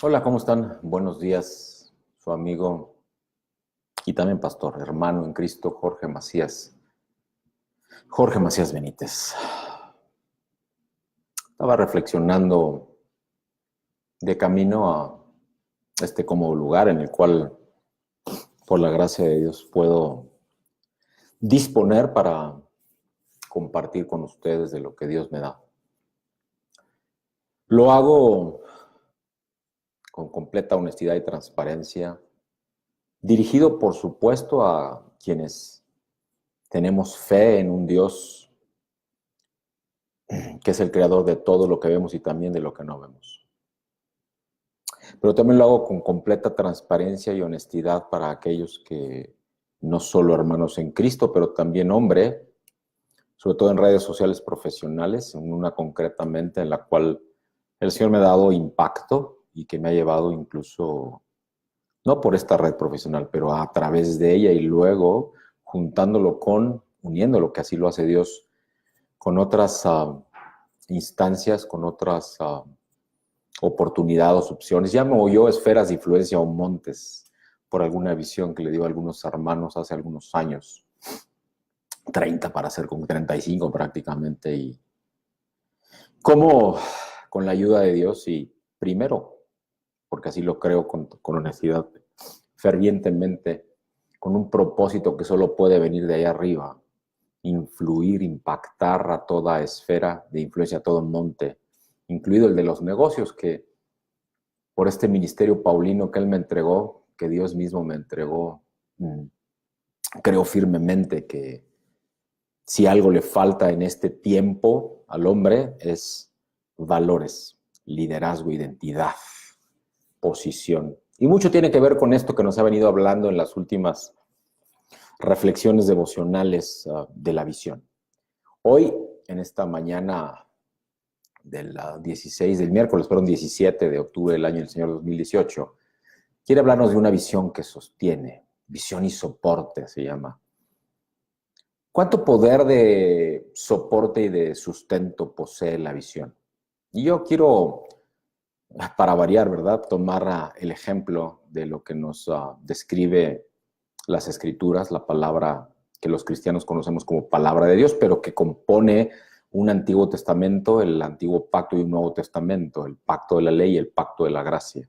Hola, ¿cómo están? Buenos días, su amigo y también pastor, hermano en Cristo, Jorge Macías Benítez. Estaba reflexionando de camino a este cómodo lugar en el cual, por la gracia de Dios, puedo disponer para compartir con ustedes de lo que Dios me da. Lo hago con completa honestidad y transparencia, dirigido, por supuesto, a quienes tenemos fe en un Dios que es el creador de todo lo que vemos y también de lo que no vemos. Pero también lo hago con completa transparencia y honestidad para aquellos que no solo hermanos en Cristo, pero también hombre, sobre todo en redes sociales profesionales, en una concretamente en la cual el Señor me ha dado impacto y que me ha llevado incluso, no por esta red profesional, pero a través de ella y luego uniéndolo, que así lo hace Dios, con otras instancias, con otras oportunidades, opciones. Llamo yo esferas de influencia o montes, por alguna visión que le dio a algunos hermanos hace algunos años, 30 para ser como 35 prácticamente, y cómo con la ayuda de Dios y primero, porque así lo creo con honestidad, fervientemente, con un propósito que solo puede venir de allá arriba, influir, impactar a toda esfera de influencia, a todo monte, incluido el de los negocios, que por este ministerio paulino que Él me entregó, que Dios mismo me entregó, creo firmemente que si algo le falta en este tiempo al hombre es valores, liderazgo, identidad, posición. Y mucho tiene que ver con esto que nos ha venido hablando en las últimas reflexiones devocionales de la visión. Hoy, en esta mañana del miércoles, 17 de octubre del año del Señor 2018, quiere hablarnos de una visión que sostiene, visión y soporte se llama. ¿Cuánto poder de soporte y de sustento posee la visión? Y yo quiero, para variar, ¿verdad?, tomar el ejemplo de lo que nos describe las Escrituras, la palabra que los cristianos conocemos como palabra de Dios, pero que compone un Antiguo Testamento, el Antiguo Pacto y un Nuevo Testamento, el Pacto de la Ley y el Pacto de la Gracia.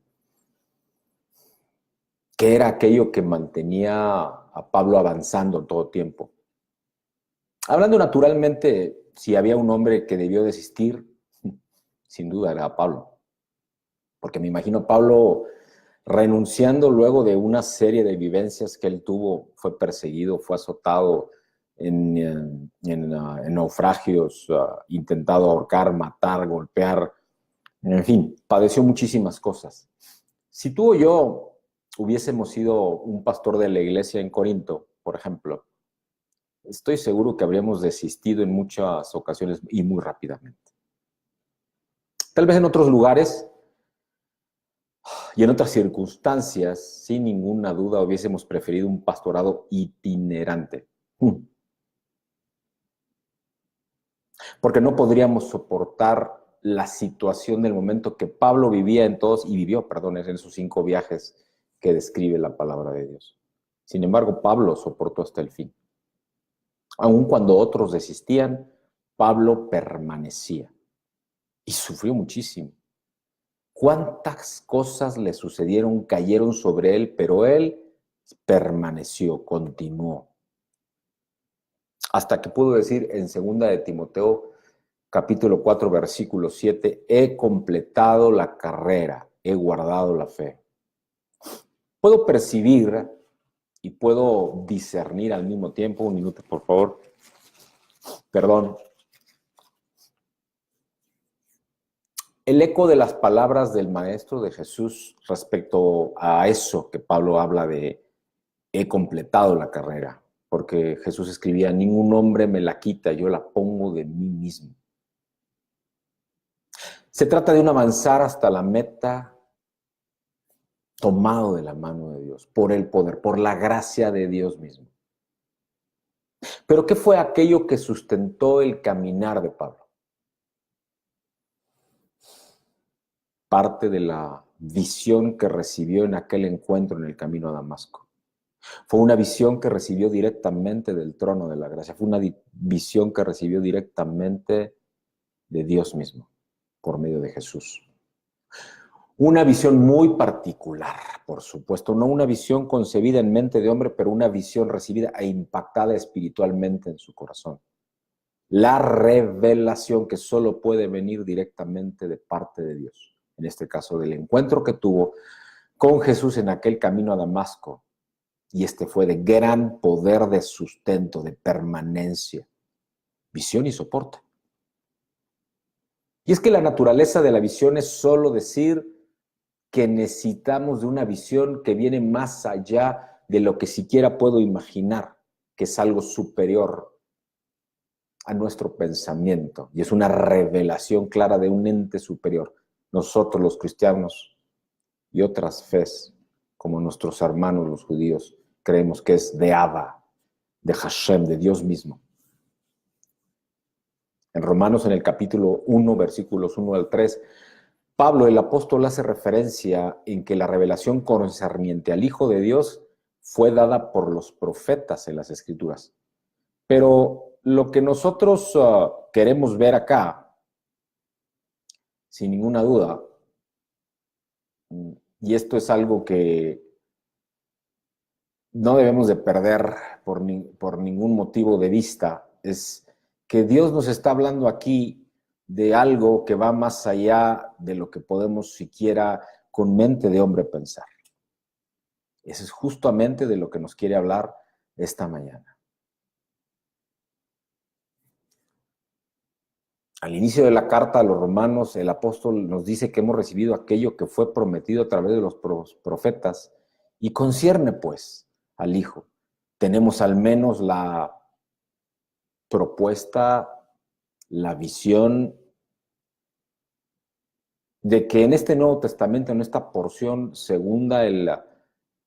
¿Qué era aquello que mantenía a Pablo avanzando todo tiempo? Hablando naturalmente, si había un hombre que debió desistir, sin duda era Pablo. Porque me imagino Pablo renunciando luego de una serie de vivencias que él tuvo, fue perseguido, fue azotado en naufragios, intentado ahorcar, matar, golpear, en fin, padeció muchísimas cosas. Si tú o yo hubiésemos sido un pastor de la iglesia en Corinto, por ejemplo, estoy seguro que habríamos desistido en muchas ocasiones y muy rápidamente. Tal vez en otros lugares y en otras circunstancias, sin ninguna duda, hubiésemos preferido un pastorado itinerante. Porque no podríamos soportar la situación del momento que Pablo vivía vivió en sus 5 viajes que describe la palabra de Dios. Sin embargo, Pablo soportó hasta el fin. Aun cuando otros desistían, Pablo permanecía y sufrió muchísimo. ¿Cuántas cosas le sucedieron, cayeron sobre él, pero él permaneció, continuó? Hasta que pudo decir en 2 de Timoteo, capítulo 4, versículo 7, he completado la carrera, he guardado la fe. Puedo percibir y puedo discernir al mismo tiempo, un minuto por favor, perdón, el eco de las palabras del Maestro de Jesús respecto a eso que Pablo habla de he completado la carrera, porque Jesús escribía, ningún hombre me la quita, yo la pongo de mí mismo. Se trata de un avanzar hasta la meta tomado de la mano de Dios, por el poder, por la gracia de Dios mismo. Pero ¿qué fue aquello que sustentó el caminar de Pablo? Parte de la visión que recibió en aquel encuentro en el camino a Damasco. Fue una visión que recibió directamente del trono de la gracia. Fue una visión que recibió directamente de Dios mismo, por medio de Jesús. Una visión muy particular, por supuesto, no una visión concebida en mente de hombre, pero una visión recibida e impactada espiritualmente en su corazón. La revelación que solo puede venir directamente de parte de Dios. En este caso, del encuentro que tuvo con Jesús en aquel camino a Damasco. Y este fue de gran poder de sustento, de permanencia, visión y soporte. Y es que la naturaleza de la visión es solo decir que necesitamos de una visión que viene más allá de lo que siquiera puedo imaginar, que es algo superior a nuestro pensamiento. Y es una revelación clara de un ente superior. Nosotros los cristianos y otras fes, como nuestros hermanos los judíos, creemos que es de Abba, de Hashem, de Dios mismo. En Romanos, en el capítulo 1, versículos 1 al 3, Pablo, el apóstol, hace referencia en que la revelación concerniente al Hijo de Dios fue dada por los profetas en las Escrituras. Pero lo que nosotros queremos ver acá, sin ninguna duda, y esto es algo que no debemos de perder por ningún motivo de vista, es que Dios nos está hablando aquí de algo que va más allá de lo que podemos siquiera con mente de hombre pensar. Eso es justamente de lo que nos quiere hablar esta mañana. Al inicio de la carta a los romanos, el apóstol nos dice que hemos recibido aquello que fue prometido a través de los profetas y concierne pues al Hijo. Tenemos al menos la propuesta, la visión de que en este Nuevo Testamento, en esta porción segunda, el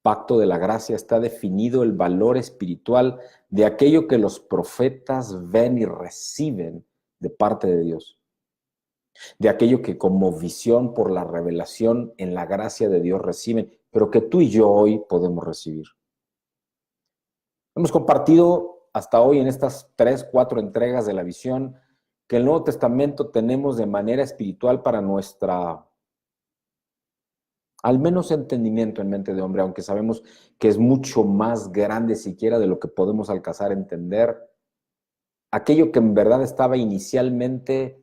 pacto de la gracia, está definido el valor espiritual de aquello que los profetas ven y reciben de parte de Dios. De aquello que como visión por la revelación en la gracia de Dios reciben, pero que tú y yo hoy podemos recibir. Hemos compartido hasta hoy en estas 3, 4 entregas de la visión que el Nuevo Testamento tenemos de manera espiritual para nuestra, al menos entendimiento en mente de hombre, aunque sabemos que es mucho más grande siquiera de lo que podemos alcanzar a entender, aquello que en verdad estaba inicialmente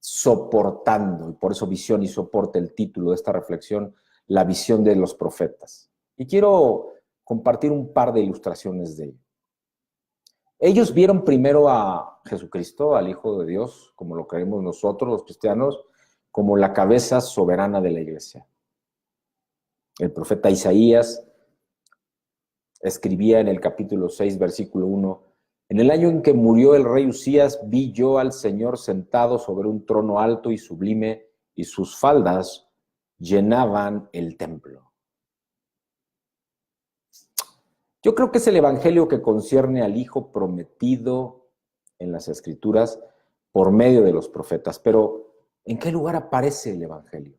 soportando, y por eso visión y soporte, el título de esta reflexión, la visión de los profetas. Y quiero compartir un par de ilustraciones de ello. Ellos vieron primero a Jesucristo, al Hijo de Dios, como lo creemos nosotros los cristianos, como la cabeza soberana de la iglesia. El profeta Isaías escribía en el capítulo 6, versículo 1, en el año en que murió el rey Usías, vi yo al Señor sentado sobre un trono alto y sublime, y sus faldas llenaban el templo. Yo creo que es el evangelio que concierne al Hijo prometido en las Escrituras por medio de los profetas. Pero, ¿en qué lugar aparece el evangelio?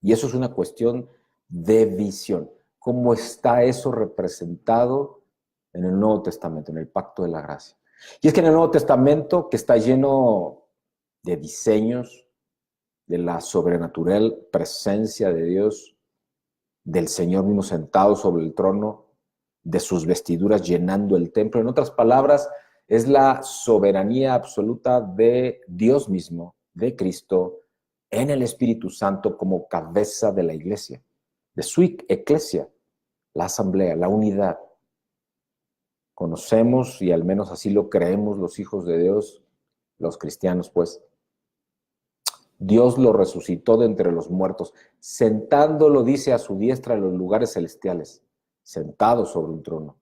Y eso es una cuestión de visión. ¿Cómo está eso representado en el Nuevo Testamento, en el Pacto de la Gracia? Y es que en el Nuevo Testamento, que está lleno de diseños, de la sobrenatural presencia de Dios, del Señor mismo sentado sobre el trono, de sus vestiduras llenando el templo. En otras palabras, es la soberanía absoluta de Dios mismo, de Cristo, en el Espíritu Santo como cabeza de la iglesia, de su eclesia, la asamblea, la unidad. Conocemos, y al menos así lo creemos los hijos de Dios, los cristianos, pues, Dios lo resucitó de entre los muertos, sentándolo, dice, a su diestra en los lugares celestiales, sentado sobre un trono,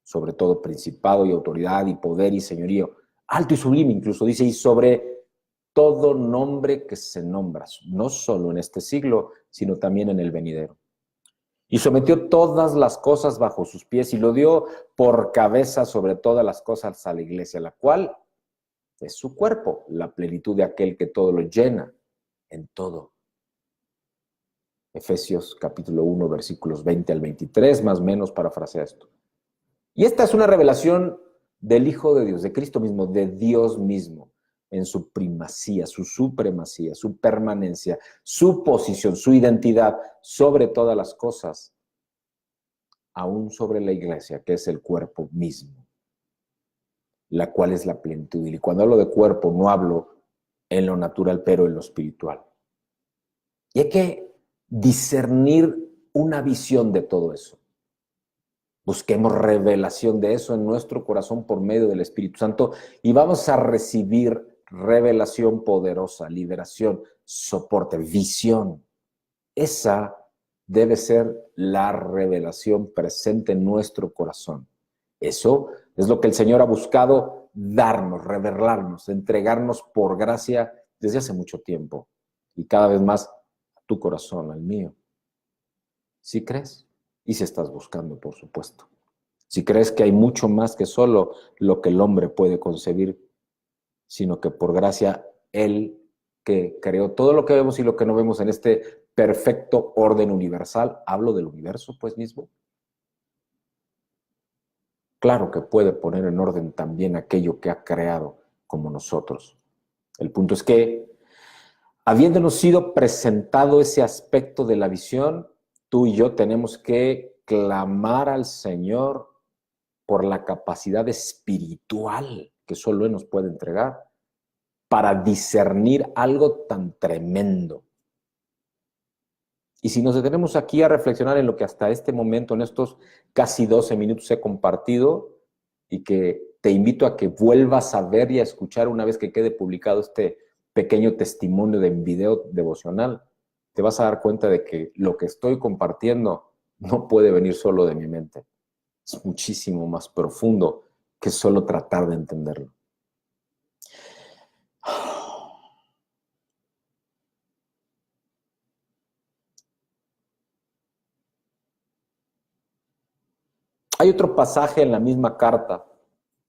sobre todo principado y autoridad y poder y señorío, alto y sublime incluso, dice, y sobre todo nombre que se nombra, no solo en este siglo, sino también en el venidero. Y sometió todas las cosas bajo sus pies y lo dio por cabeza sobre todas las cosas a la iglesia, la cual es su cuerpo, la plenitud de aquel que todo lo llena en todo. Efesios capítulo 1, versículos 20 al 23, más o menos parafrasea esto. Y esta es una revelación del Hijo de Dios, de Cristo mismo, de Dios mismo, en su primacía, su supremacía, su permanencia, su posición, su identidad sobre todas las cosas, aún sobre la iglesia, que es el cuerpo mismo, la cual es la plenitud. Y cuando hablo de cuerpo, no hablo en lo natural, pero en lo espiritual. Y hay que discernir una visión de todo eso. Busquemos revelación de eso en nuestro corazón por medio del Espíritu Santo y vamos a recibir revelación poderosa, liberación, soporte, visión. Esa debe ser la revelación presente en nuestro corazón. Eso es lo que el Señor ha buscado darnos, revelarnos, entregarnos por gracia desde hace mucho tiempo y cada vez más a tu corazón, al mío. ¿Sí crees? Y si estás buscando, por supuesto. Si crees que hay mucho más que solo lo que el hombre puede concebir, sino que por gracia Él que creó todo lo que vemos y lo que no vemos en este perfecto orden universal, hablo del universo pues mismo. Claro que puede poner en orden también aquello que ha creado como nosotros. El punto es que, habiéndonos sido presentado ese aspecto de la visión, tú y yo tenemos que clamar al Señor por la capacidad espiritual que solo Él nos puede entregar para discernir algo tan tremendo. Y si nos detenemos aquí a reflexionar en lo que hasta este momento, en estos casi 12 minutos he compartido y que te invito a que vuelvas a ver y a escuchar una vez que quede publicado este pequeño testimonio de video devocional, te vas a dar cuenta de que lo que estoy compartiendo no puede venir solo de mi mente. Es muchísimo más profundo que solo tratar de entenderlo. Hay otro pasaje en la misma carta,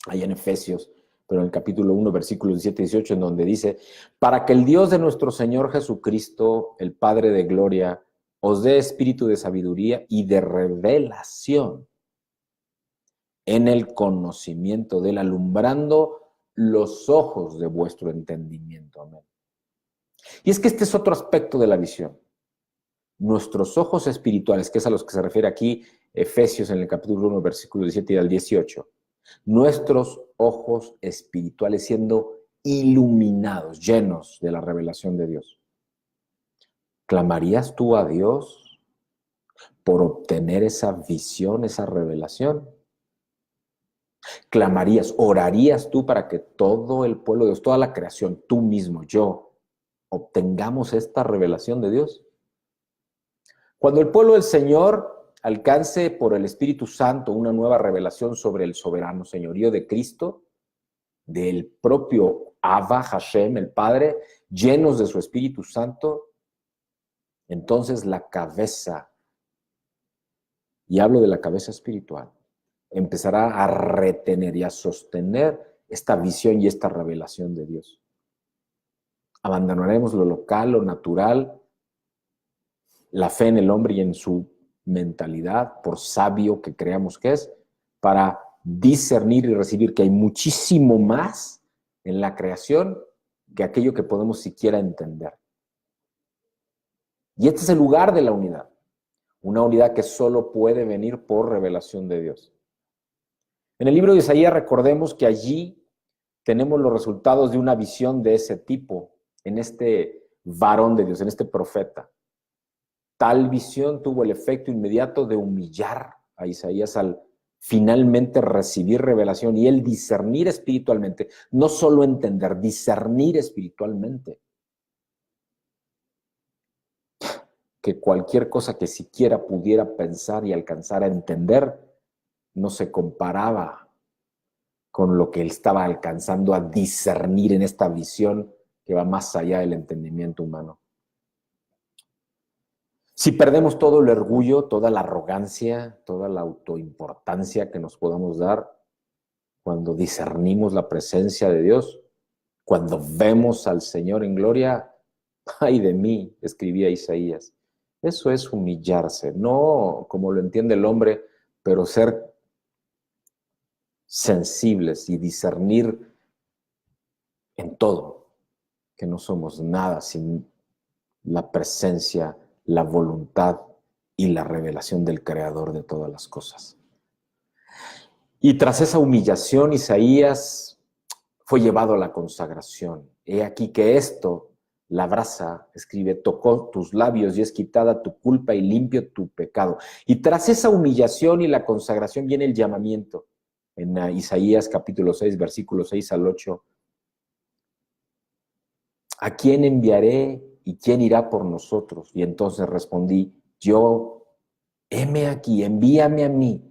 ahí en Efesios, pero en el capítulo 1, versículos 17 y 18, en donde dice, para que el Dios de nuestro Señor Jesucristo, el Padre de gloria, os dé espíritu de sabiduría y de revelación en el conocimiento de Él, alumbrando los ojos de vuestro entendimiento. Amén. Y es que este es otro aspecto de la visión. Nuestros ojos espirituales, que es a los que se refiere aquí Efesios en el capítulo 1, versículo 17 y al 18, nuestros ojos espirituales siendo iluminados, llenos de la revelación de Dios. ¿Clamarías tú a Dios por obtener esa visión, esa revelación? ¿Clamarías, orarías tú para que todo el pueblo de Dios, toda la creación, tú mismo, yo, obtengamos esta revelación de Dios? Cuando el pueblo del Señor alcance por el Espíritu Santo una nueva revelación sobre el soberano señorío de Cristo, del propio Abba, Hashem, el Padre, llenos de su Espíritu Santo, entonces la cabeza, y hablo de la cabeza espiritual, empezará a retener y a sostener esta visión y esta revelación de Dios. Abandonaremos lo local, lo natural, la fe en el hombre y en su mentalidad, por sabio que creamos que es, para discernir y recibir que hay muchísimo más en la creación que aquello que podemos siquiera entender. Y este es el lugar de la unidad, una unidad que solo puede venir por revelación de Dios. En el libro de Isaías recordemos que allí tenemos los resultados de una visión de ese tipo, en este varón de Dios, en este profeta. Tal visión tuvo el efecto inmediato de humillar a Isaías al finalmente recibir revelación y él discernir espiritualmente, no solo entender, discernir espiritualmente. Que cualquier cosa que siquiera pudiera pensar y alcanzar a entender no se comparaba con lo que él estaba alcanzando a discernir en esta visión que va más allá del entendimiento humano. Si perdemos todo el orgullo, toda la arrogancia, toda la autoimportancia que nos podamos dar cuando discernimos la presencia de Dios, cuando vemos al Señor en gloria, ¡ay de mí!, escribía Isaías, Eso es humillarse, no como lo entiende el hombre, pero ser sensibles y discernir en todo, que no somos nada sin la presencia, la voluntad y la revelación del Creador de todas las cosas. Y tras esa humillación, Isaías fue llevado a la consagración. He aquí que esto, la brasa, escribe, tocó tus labios y es quitada tu culpa y limpio tu pecado. Y tras esa humillación y la consagración viene el llamamiento. En Isaías capítulo 6, versículos 6 al 8. ¿A quién enviaré y quién irá por nosotros? Y entonces respondí, yo, heme aquí, envíame a mí.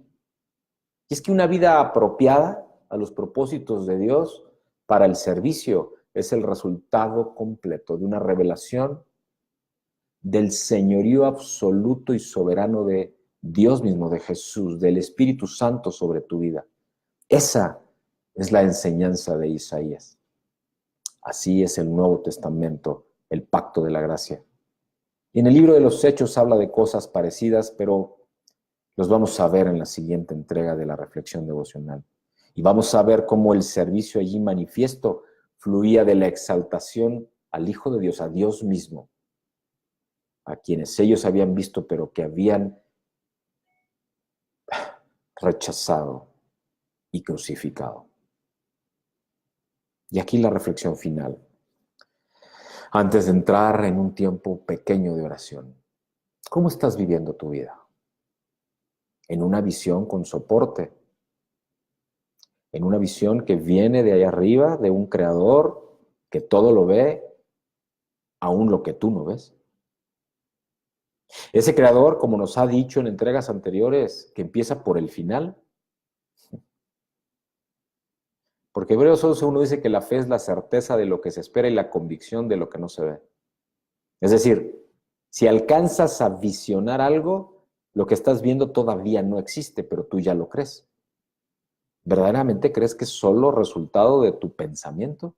Y es que una vida apropiada a los propósitos de Dios para el servicio es el resultado completo de una revelación del señorío absoluto y soberano de Dios mismo, de Jesús, del Espíritu Santo sobre tu vida. Esa es la enseñanza de Isaías. Así es el Nuevo Testamento, el pacto de la gracia. Y en el libro de los Hechos habla de cosas parecidas, pero los vamos a ver en la siguiente entrega de la reflexión devocional. Y vamos a ver cómo el servicio allí manifiesto fluía de la exaltación al Hijo de Dios, a Dios mismo, a quienes ellos habían visto, pero que habían rechazado y crucificado. Y aquí la reflexión final. Antes de entrar en un tiempo pequeño de oración, ¿cómo estás viviendo tu vida? En una visión con soporte, en una visión que viene de allá arriba, de un creador que todo lo ve, aún lo que tú no ves. Ese creador, como nos ha dicho en entregas anteriores, que empieza por el final. Porque Hebreos 11:1 dice que la fe es la certeza de lo que se espera y la convicción de lo que no se ve. Es decir, si alcanzas a visionar algo, lo que estás viendo todavía no existe, pero tú ya lo crees. ¿Verdaderamente crees que es solo resultado de tu pensamiento?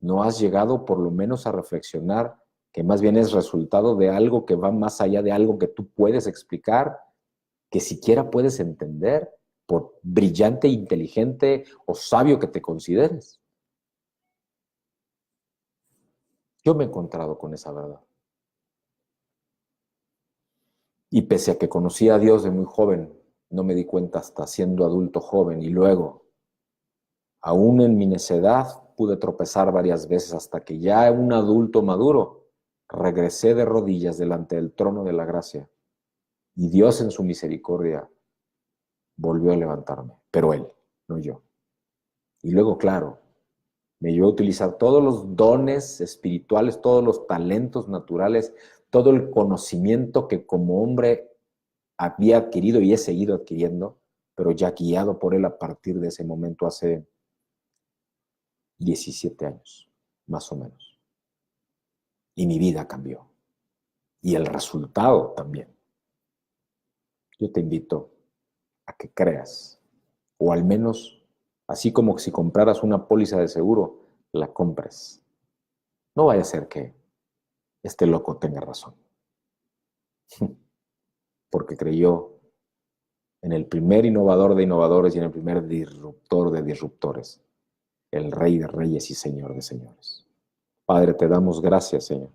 ¿No has llegado por lo menos a reflexionar que más bien es resultado de algo que va más allá de algo que tú puedes explicar, que siquiera puedes entender, por brillante, inteligente o sabio que te consideres? Yo me he encontrado con esa verdad. Y pese a que conocí a Dios de muy joven, no me di cuenta hasta siendo adulto joven y luego, aún en mi necedad, pude tropezar varias veces hasta que ya un adulto maduro, regresé de rodillas delante del trono de la gracia y Dios en su misericordia volvió a levantarme, pero Él, no yo. Y luego, claro, me llevó a utilizar todos los dones espirituales, todos los talentos naturales, todo el conocimiento que como hombre había adquirido y he seguido adquiriendo, pero ya guiado por Él a partir de ese momento hace 17 años, más o menos. Y mi vida cambió. Y el resultado también. Yo te invito a que creas, o al menos, así como si compraras una póliza de seguro, la compres. No vaya a ser que este loco tenga razón. Porque creyó en el primer innovador de innovadores y en el primer disruptor de disruptores, el Rey de Reyes y Señor de Señores. Padre, te damos gracias, Señor,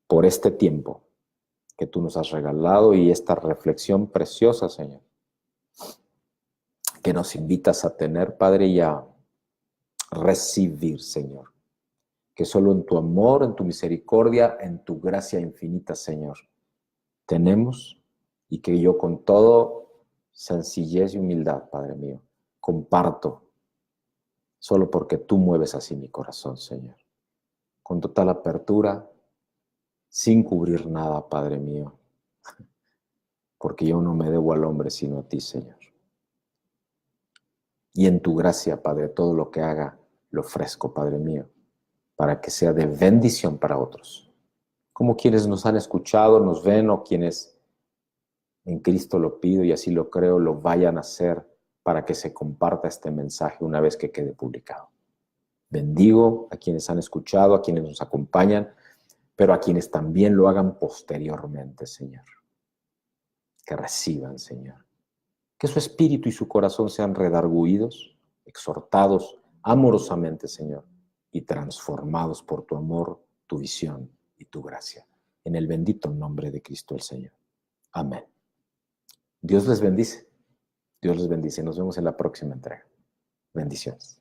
por este tiempo que tú nos has regalado y esta reflexión preciosa, Señor, que nos invitas a tener, Padre, y a recibir, Señor. Que solo en tu amor, en tu misericordia, en tu gracia infinita, Señor, tenemos, y que yo con todo sencillez y humildad, Padre mío, comparto, solo porque tú mueves así mi corazón, Señor. Con total apertura, sin cubrir nada, Padre mío, porque yo no me debo al hombre sino a ti, Señor. Y en tu gracia, Padre, todo lo que haga lo ofrezco, Padre mío, para que sea de bendición para otros. Como quienes nos han escuchado, nos ven, o quienes en Cristo lo pido y así lo creo, lo vayan a hacer para que se comparta este mensaje una vez que quede publicado. Bendigo a quienes han escuchado, a quienes nos acompañan, pero a quienes también lo hagan posteriormente, Señor. Que reciban, Señor. Que su espíritu y su corazón sean redarguidos, exhortados amorosamente, Señor, y transformados por tu amor, tu visión y tu gracia. En el bendito nombre de Cristo el Señor. Amén. Dios les bendice. Dios les bendice. Nos vemos en la próxima entrega. Bendiciones.